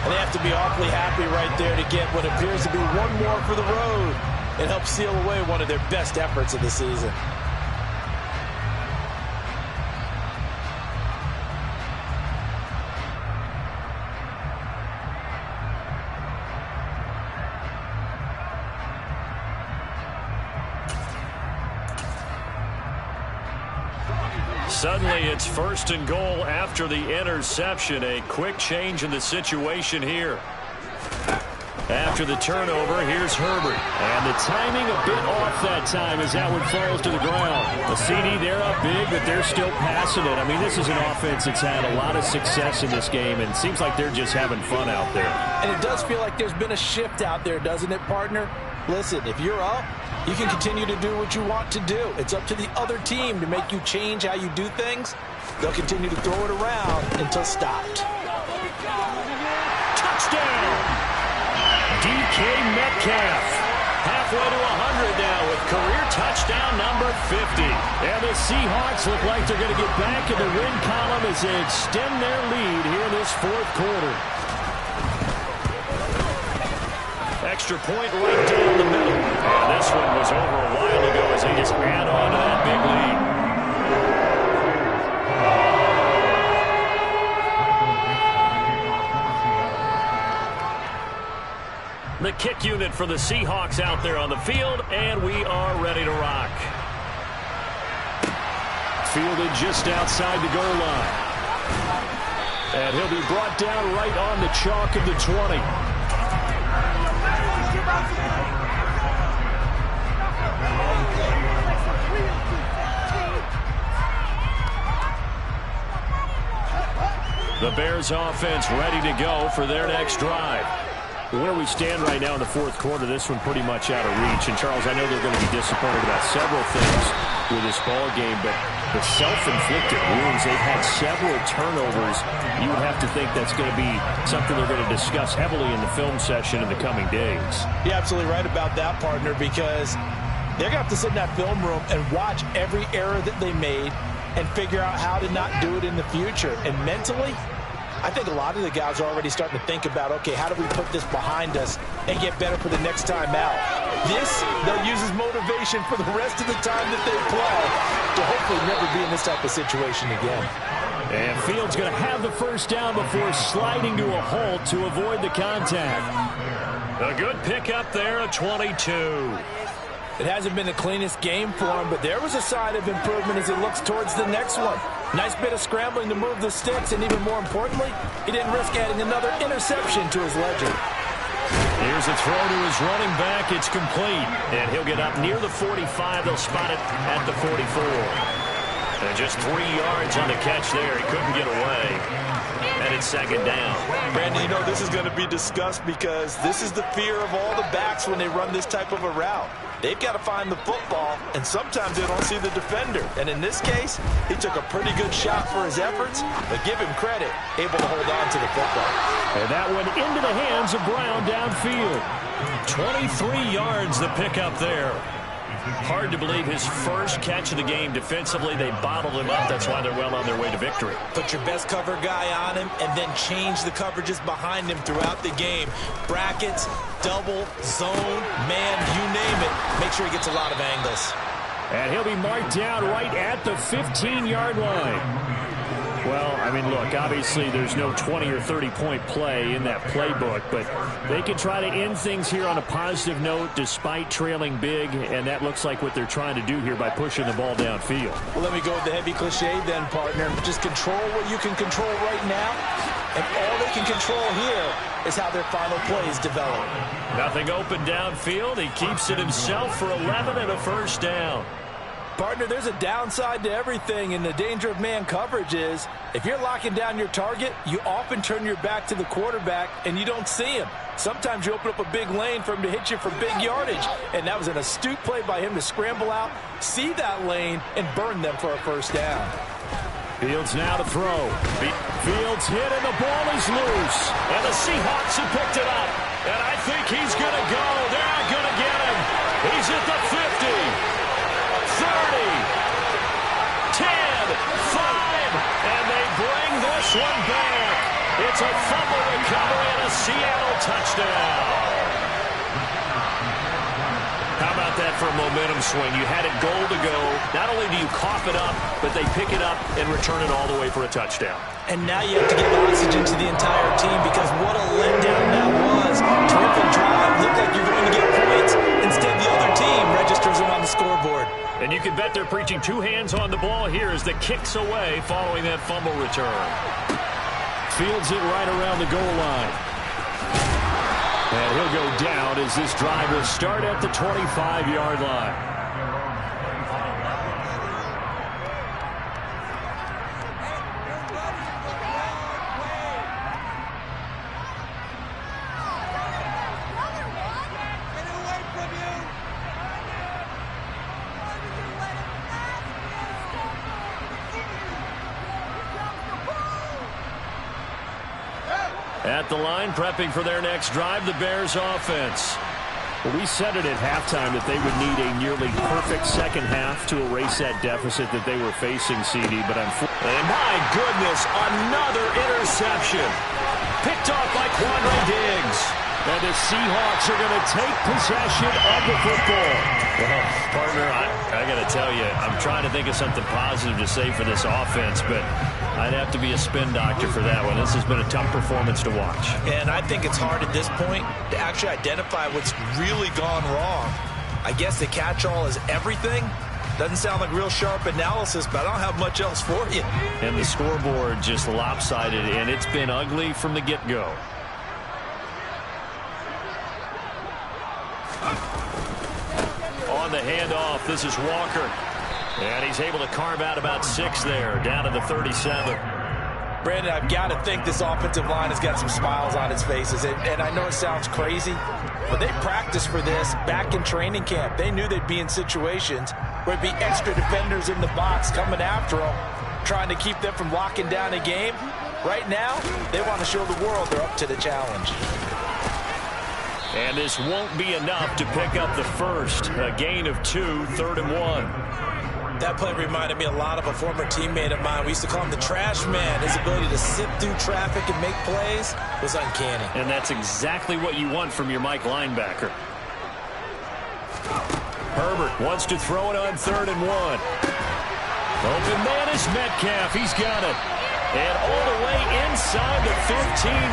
S3: And they have to be awfully happy right there to get what appears to be one more for the road and help seal away one of their best efforts of the season.
S2: Suddenly, it's 1st and goal after the interception. A quick change in the situation here. After the turnover, here's Herbert. And the timing a bit off that time as that one falls to the ground. The CD, they're up big, but they're still passing it. I mean, this is an offense that's had a lot of success in this game, and it seems like they're just having fun out there.
S3: And it does feel like there's been a shift out there, doesn't it, partner? Listen, if you're up, you can continue to do what you want to do. It's up to the other team to make you change how you do things. They'll continue to throw it around until stopped.
S2: Touchdown! DK Metcalf. Halfway to 100 now with career touchdown number 50. And the Seahawks look like they're going to get back in the win column as they extend their lead here in this 4th quarter. Extra point right down the middle. And this one was over a while ago as they just add on to that big lead. The kick unit for the Seahawks out there on the field, and we are ready to rock. Fielded just outside the goal line. And he'll be brought down right on the chalk of the 20. The Bears offense ready to go for their next drive. Where we stand right now in the 4th quarter, this one pretty much out of reach. And, Charles, I know they're going to be disappointed about several things with this ball game, but the self-inflicted wounds, they've had several turnovers. You would have to think that's going to be something they're going to discuss heavily in the film session in the coming days.
S3: You're absolutely right about that, partner, because they're going to have to sit in that film room and watch every error that they made and figure out how to not do it in the future. And mentally, I think a lot of the guys are already starting to think about, okay, how do we put this behind us and get better for the next time out? This, they'll use as motivation for the rest of the time that they play to hopefully never be in this type of situation again.
S2: And Fields going to have the first down before sliding to a halt to avoid the contact.
S5: A good pickup there, a 22.
S3: It hasn't been the cleanest game for him, but there was a sign of improvement as he looks towards the next one. Nice bit of scrambling to move the sticks, and even more importantly, he didn't risk adding another interception to his ledger.
S2: Here's a throw to his running back. It's complete. And he'll get up near the 45. They'll spot it at the 44. And just 3 yards on the catch there. He couldn't get away. And it's second down.
S4: Brandon, you know this is going to be discussed because this is the fear of all the backs when they run this type of a route. They've got to find the football, and sometimes they don't see the defender. And in this case, he took a pretty good shot for his efforts, but give him credit, able to hold on to the football.
S2: And that went into the hands of Brown downfield.
S5: 23 yards the pickup there. Hard to believe his first catch of the game defensively. They bottled him up. That's why they're well on their way to victory.
S3: Put your best cover guy on him and then change the coverages behind him throughout the game. Brackets, double, zone, man, you name it. Make sure he gets a lot of angles.
S2: And he'll be marked down right at the 15-yard line. Well, I mean, look, obviously there's no 20 or 30-point play in that playbook, but they can try to end things here on a positive note despite trailing big, and that looks like what they're trying to do here by pushing the ball downfield.
S3: Well, let me go with the heavy cliche then, partner. Just control what you can control right now, and all they can control here is how their final plays develop.
S5: Nothing open downfield. He keeps it himself for 11 and a first down.
S3: Partner, there's a downside to everything, and the danger of man coverage is if you're locking down your target, you often turn your back to the quarterback and you don't see him. Sometimes you open up a big lane for him to hit you for big yardage, and that was an astute play by him to scramble out, see that lane, and burn them for a first down.
S2: Fields now to throw. Fields hit, and the ball is loose.
S5: And the Seahawks have picked it up. And I think he's going to go. They're going to get him. He's at the 50. 30, 10, 5, and they bring this one back. It's a fumble recovery and a Seattle touchdown. How about that for a momentum swing? You had it goal to go. Not only do you cough it up, but they pick it up and return it all the way for a touchdown.
S3: And now you have to give oxygen to the entire team because what a letdown that was. Terrific drive. Looked like you're going to get points. Instead, the other team registers them on the scoreboard.
S5: And you can bet they're preaching two hands on the ball here as the kick's away following that fumble return.
S2: Fields it right around the goal line. And he'll go down as this drive will start at the 25-yard line.
S5: At the line, prepping for their next drive, the Bears offense.
S2: Well, we said it at halftime that they would need a nearly perfect second half to erase that deficit that they were facing, CD. But
S5: and my goodness, another interception. Picked off by Quandre Diggs.
S2: And the Seahawks are going to take possession of the football.
S5: Well, partner, I got to tell you, I'm trying to think of something positive to say for this offense, but I'd have to be a spin doctor for that one. This has been a tough performance to watch.
S3: And I think it's hard at this point to actually identify what's really gone wrong. I guess the catch-all is everything. Doesn't sound like real sharp analysis, but I don't have much else for you.
S5: And the scoreboard just lopsided, and it's been ugly from the get-go. On the handoff, this is Walker. And he's able to carve out about 6 there, down to the 37.
S3: Brandon, I've got to think this offensive line has got some smiles on its faces. And I know it sounds crazy, but they practiced for this back in training camp. They knew they'd be in situations where it'd be extra defenders in the box coming after them, trying to keep them from locking down a game. Right now, they want to show the world they're up to the challenge.
S5: And this won't be enough to pick up the first. A gain of 2, 3rd and 1.
S3: That play reminded me a lot of a former teammate of mine. We used to call him the trash man. His ability to sit through traffic and make plays was uncanny.
S5: And that's exactly what you want from your Mike linebacker. Herbert wants to throw it on 3rd and 1. Open man is Metcalf. He's got it. And all the way inside the 15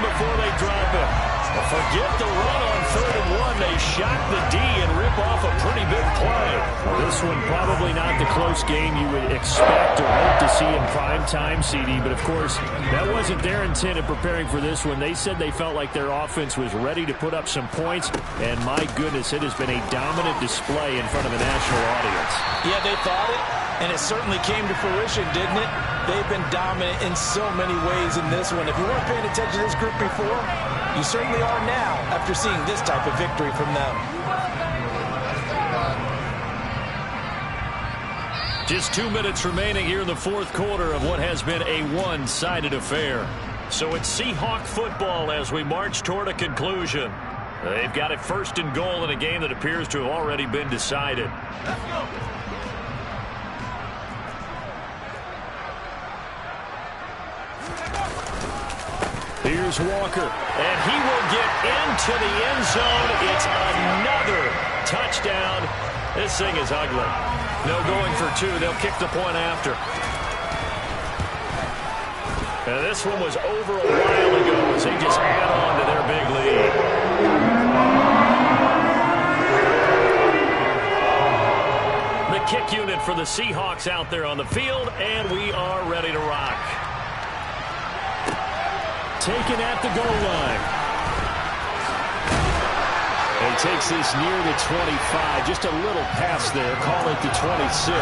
S5: before they drop it. Forget the run on 3rd and 1. They shock the D and rip off a pretty big play.
S2: Well, this one probably not the close game you would expect or hope to see in prime time, CD. But, of course, that wasn't their intent in preparing for this one. They said they felt like their offense was ready to put up some points. And, my goodness, it has been a dominant display in front of a national audience.
S3: Yeah, they thought it, and it certainly came to fruition, didn't it? They've been dominant in so many ways in this one. If you weren't paying attention to this group before, you certainly are now after seeing this type of victory from them.
S5: Just 2 minutes remaining here in the 4th quarter of what has been a one-sided affair. So it's Seahawk football as we march toward a conclusion. They've got it 1st and goal in a game that appears to have already been decided.
S1: Let's go.
S2: Here's Walker.
S5: And he will get into the end zone. It's another touchdown. This thing is ugly. No going for 2. They'll kick the point after. And this one was over a while ago as they just add on to their big lead. The kick unit for the Seahawks out there on the field, and we are ready to rock.
S2: Taken at the goal line. He takes this near the 25. Just a little pass there. Call it the 26.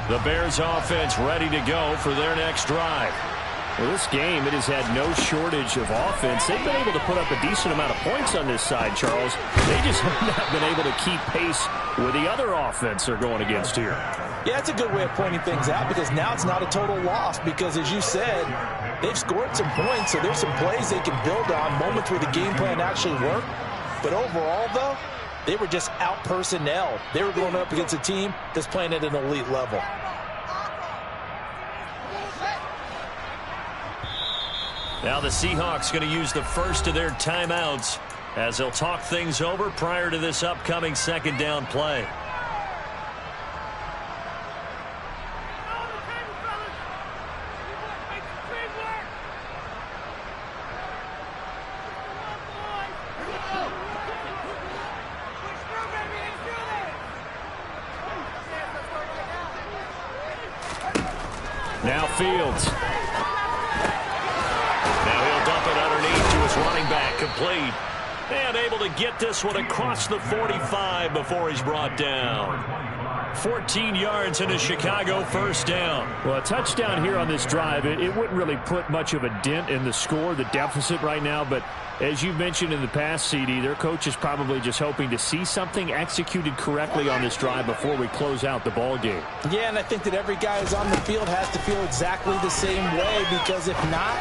S5: The Bears offense ready to go for their next drive.
S2: Well, this game, it has had no shortage of offense. They've been able to put up a decent amount of points on this side, Charles. They just have not been able to keep pace with the other offense they're going against here.
S3: Yeah, it's a good way of pointing things out because now it's not a total loss because, as you said, they've scored some points, so there's some plays they can build on, moments where the game plan actually worked. But overall, though, they were just out-personnel. They were going up against a team that's playing at an elite level.
S5: Now the Seahawks going to use the first of their timeouts as they'll talk things over prior to this upcoming 2nd down play.
S2: Now Fields.
S5: Running back complete and able to get this one across the 45 before he's brought down. 14 yards and a Chicago 1st down.
S2: Well, a touchdown here on this drive, it wouldn't really put much of a dent in the score, the deficit right now, but as you've mentioned in the past, CD, their coach is probably just hoping to see something executed correctly on this drive before we close out the ball game.
S3: Yeah, and I think that every guy who's on the field has to feel exactly the same way because if not,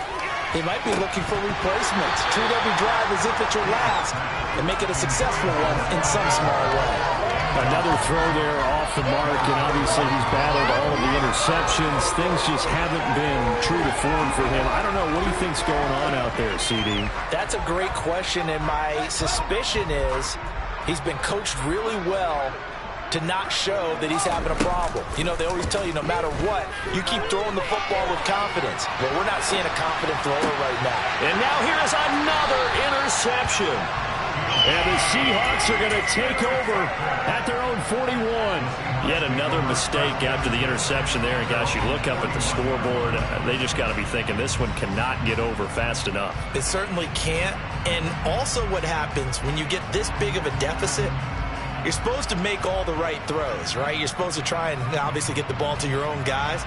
S3: they might be looking for replacements. Treat every drive as if it's your last and make it a successful one in some small way.
S2: Another throw there off the mark, and obviously he's battled all of the interceptions. Things just haven't been true to form for him. I don't know. What do you think's going on out there, CD?
S3: That's a great question, and my suspicion is he's been coached really well to not show that he's having a problem. You know, they always tell you no matter what, you keep throwing the football with confidence. But we're not seeing a confident thrower right now.
S5: And now here's another interception.
S2: And the Seahawks are going to take over at their own 41.
S5: Yet another mistake after the interception there. And, gosh, you look up at the scoreboard, they just got to be thinking this one cannot get over fast enough.
S3: It certainly can't. And also what happens when you get this big of a deficit, you're supposed to make all the right throws, right? You're supposed to try and obviously get the ball to your own guys.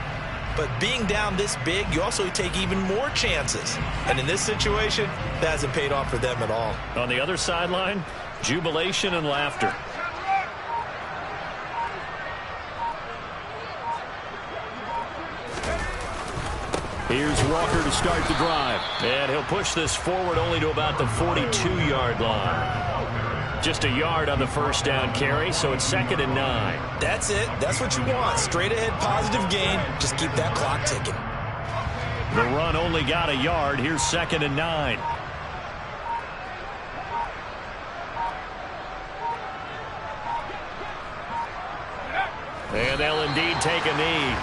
S3: But being down this big, you also take even more chances. And in this situation, that hasn't paid off for them at all.
S5: On the other sideline, jubilation and laughter.
S2: Here's Walker to start the drive.
S5: And he'll push this forward only to about the 42-yard line. Just a yard on the 1st down carry, so it's 2nd and 9.
S3: That's it. That's what you want. Straight ahead positive gain. Just keep that clock ticking.
S2: The run only got a yard. Here's 2nd and 9. And they'll indeed take a knee.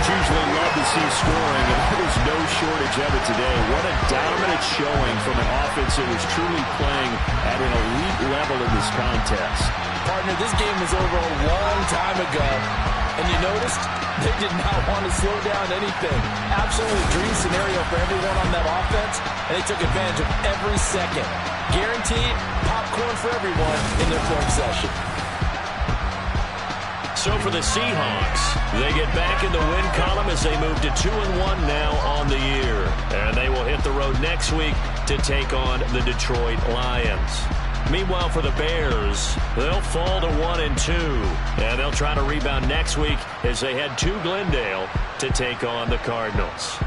S2: Usually love to see scoring, and there's no shortage of it today. What a dominant showing from an offense that was truly playing at an elite level in this contest.
S3: Partner, this game was over a long time ago, and you noticed they did not want to slow down anything. Absolutely dream scenario for everyone on that offense, and they took advantage of every second. Guaranteed popcorn for everyone in their fourth session.
S2: So for the Seahawks, they get back in the win column as they move to 2-1 now on the year. And they will hit the road next week to take on the Detroit Lions. Meanwhile, for the Bears, they'll fall to 1-2. And they'll try to rebound next week as they head to Glendale to take on the Cardinals.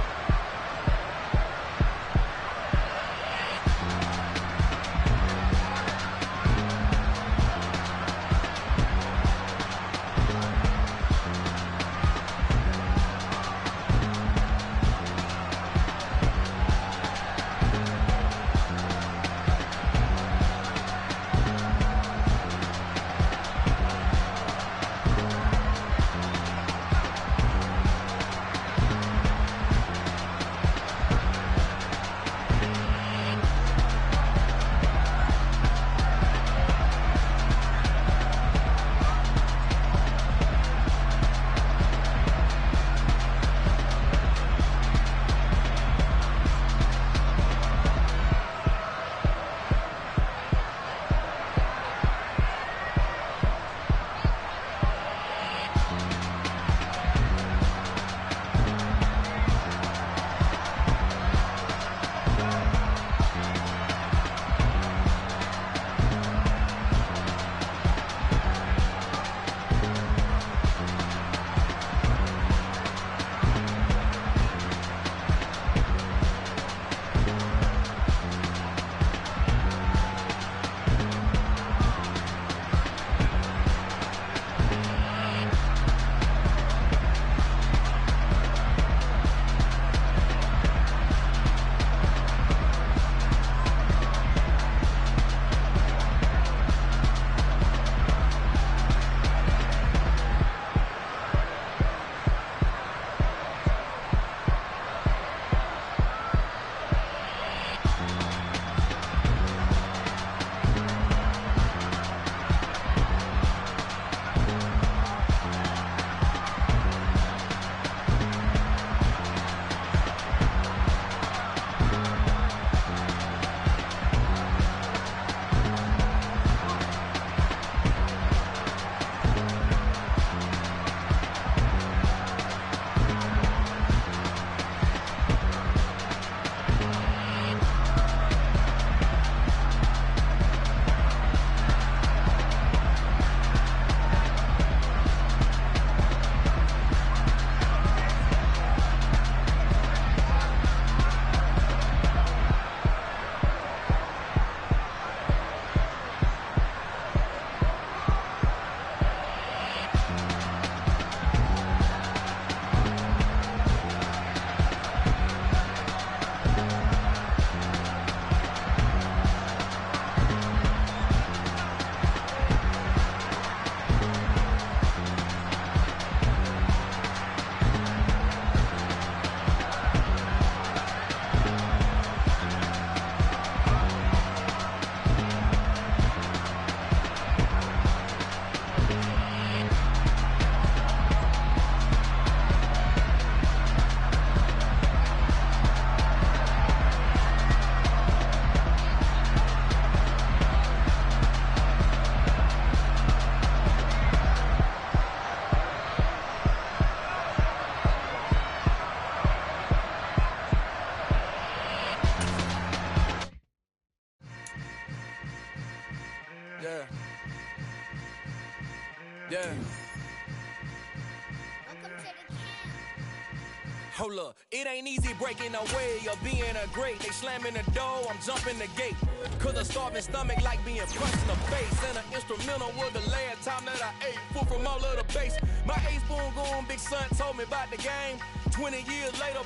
S7: Hold up, it ain't easy breaking away of being a great. They slamming the door, I'm jumping the gate. Cause a starving stomach like being punched in the face. And an instrumental was the last time that I ate food from all of the base. My A-spoon going big son told me about the game. 20 years later,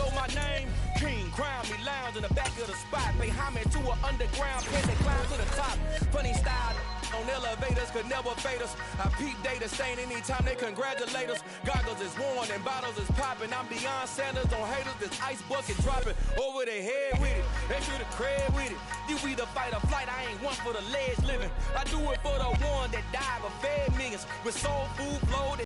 S7: know my name. King, crown me, lounge in the back of the spot. Pay homage to an underground pit that climb to the top. Funny style on elevators could never fade us. I peep data stain anytime they congratulate us. Goggles is worn and bottles is popping. I'm beyond Sanders on haters. This ice bucket dropping over their head with it. They should have cred with it. You either fight or flight. I ain't one for the ledge living. I do it for the one that died but fed millions with soul food flow.